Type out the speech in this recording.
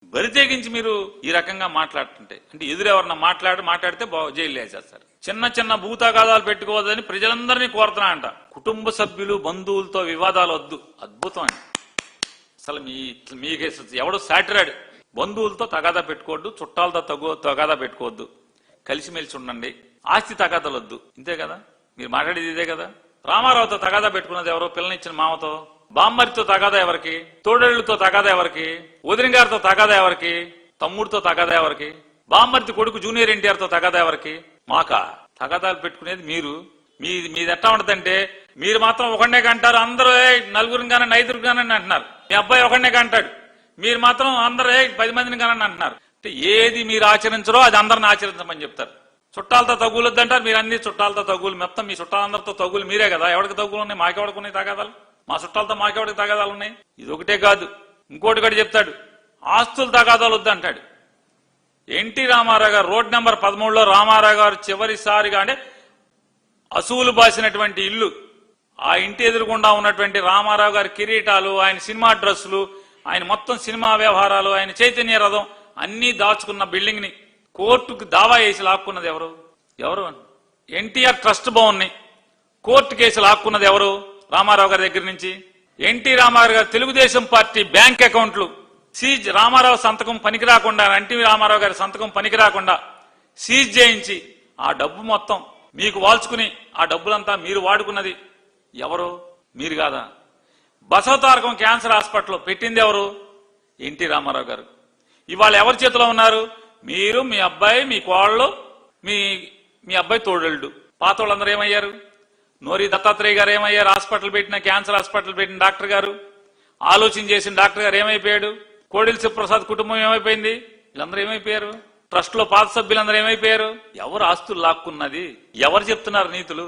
బరితెగించి మీరు ఈ రకంగా మాట్లాడుతుంటే అంటే ఎదురెవరన్నా మాట్లాడితే జైలు వేసేస్తారు. చిన్న చిన్న భూతగాదాలు పెట్టుకోవద్దని ప్రజలందరినీ కోరుతున్నా అంట. కుటుంబ సభ్యులు బంధువులతో వివాదాలు వద్దు. అద్భుతం అండి. అసలు మీకు ఎవడు సాటిరాడు. బంధువులతో తగాదా పెట్టుకోవద్దు, చుట్టాలతో తగాదా పెట్టుకోవద్దు, కలిసిమెలిసి ఉండండి, ఆస్తి తగాదాలు వద్దు. ఇంతే కదా మీరు మాట్లాడేది, ఇదే కదా. రామారావుతో తగాదా పెట్టుకున్నది ఎవరో, పిల్లనిచ్చిన మామతో. బామ్మరితో తగాదా ఎవరికి, తోడేళ్లతో తగాదా ఎవరికి, వదిన గారితో తగాదా ఎవరికి, తమ్ముడితో తగాదా ఎవరికి, బామ్మరితో కొడుకు జూనియర్ ఎన్టీఆర్ తో తగాదా ఎవరికి. మాకా తగాదాలు పెట్టుకునేది మీరు. మీది ఎట్లా ఉంటదంటే మీరు మాత్రం ఒకనే కంటారు, అందరూ నలుగురిని కానీ ఐదుగురు కానీ అంటున్నారు. మీ అబ్బాయి ఒకనే కంటాడు, మీరు మాత్రం అందరూ 10 మందిని కానీ అంటున్నారు. అంటే ఏది మీరు ఆచరించరో అది అందరిని ఆచరించమని చెప్తారు. చుట్టాలతో తగులొద్దు అంటారు, మీరు అన్ని చుట్టాలతో తగులు, మొత్తం మీ చుట్టాలందరితో తగులు మీరే కదా. ఎవరికి తగులు ఉన్నాయి? మాకెవడుకున్నాయి తగాదాలు? మా చుట్టాలతో మాకెవడికి తగాదాలు ఉన్నాయి? ఇది ఒకటే కాదు, ఇంకోటి కూడా చెప్తాడు, ఆస్తుల తగాదాలు వద్దు అంటాడు. ఎన్టీ రామారావు గారు రోడ్ నెంబర్ 13లో రామారావు గారు చివరిసారిగా అంటే అసూలు బాసినటువంటి ఇల్లు, ఆ ఇంటి ఎదురుగుండా ఉన్నటువంటి రామారావు గారి కిరీటాలు, ఆయన సినిమా డ్రెస్సులు, ఆయన మొత్తం సినిమా వ్యవహారాలు, ఆయన చైతన్య రథం అన్ని దాచుకున్న బిల్డింగ్ ని కోర్టుకు దావా వేసి లాక్కున్నది ఎవరు? ఎన్టీఆర్ ట్రస్ట్ భవన్ ని కోర్టు కేసు లాక్కున్నది ఎవరు? రామారావు గారి దగ్గర నుంచి. ఎన్టీ రామారావు గారు తెలుగుదేశం పార్టీ బ్యాంక్ అకౌంట్లు సీజ్, రామారావు సంతకం పనికి రాకుండా, ఎన్టీ రామారావు గారి సంతకం పనికి రాకుండా సీజ్ చేయించి ఆ డబ్బు మొత్తం మీకు వాల్చుకుని ఆ డబ్బులంతా మీరు వాడుకున్నది ఎవరు? మీరు కాదా? బసవతారకం క్యాన్సర్ హాస్పిటల్ పెట్టింది ఎవరు? ఎన్టీ రామారావు గారు. ఇవాళ ఎవరి చేతిలో ఉన్నారు? మీరు, మీ అబ్బాయి, మీ కోళ్ళు, మీ అబ్బాయి తోడళ్ళు. పాత వాళ్ళందరూ ఏమయ్యారు? నోరి దత్తాత్రేయ గారు ఏమయ్యారు? హాస్పిటల్ పెట్టిన, క్యాన్సర్ హాస్పిటల్ పెట్టిన డాక్టర్ గారు, ఆలోచన చేసిన డాక్టర్ గారు ఏమైపోయాడు? కోడిల శివప్రసాద్ కుటుంబం ఏమైపోయింది? వీళ్ళందరూ ఏమైపోయారు? ట్రస్ట్ లో పాత సభ్యులందరూ ఏమైపోయారు? ఎవరు ఆస్తులు లాక్కున్నది? ఎవరు చెప్తున్నారు నీతులు?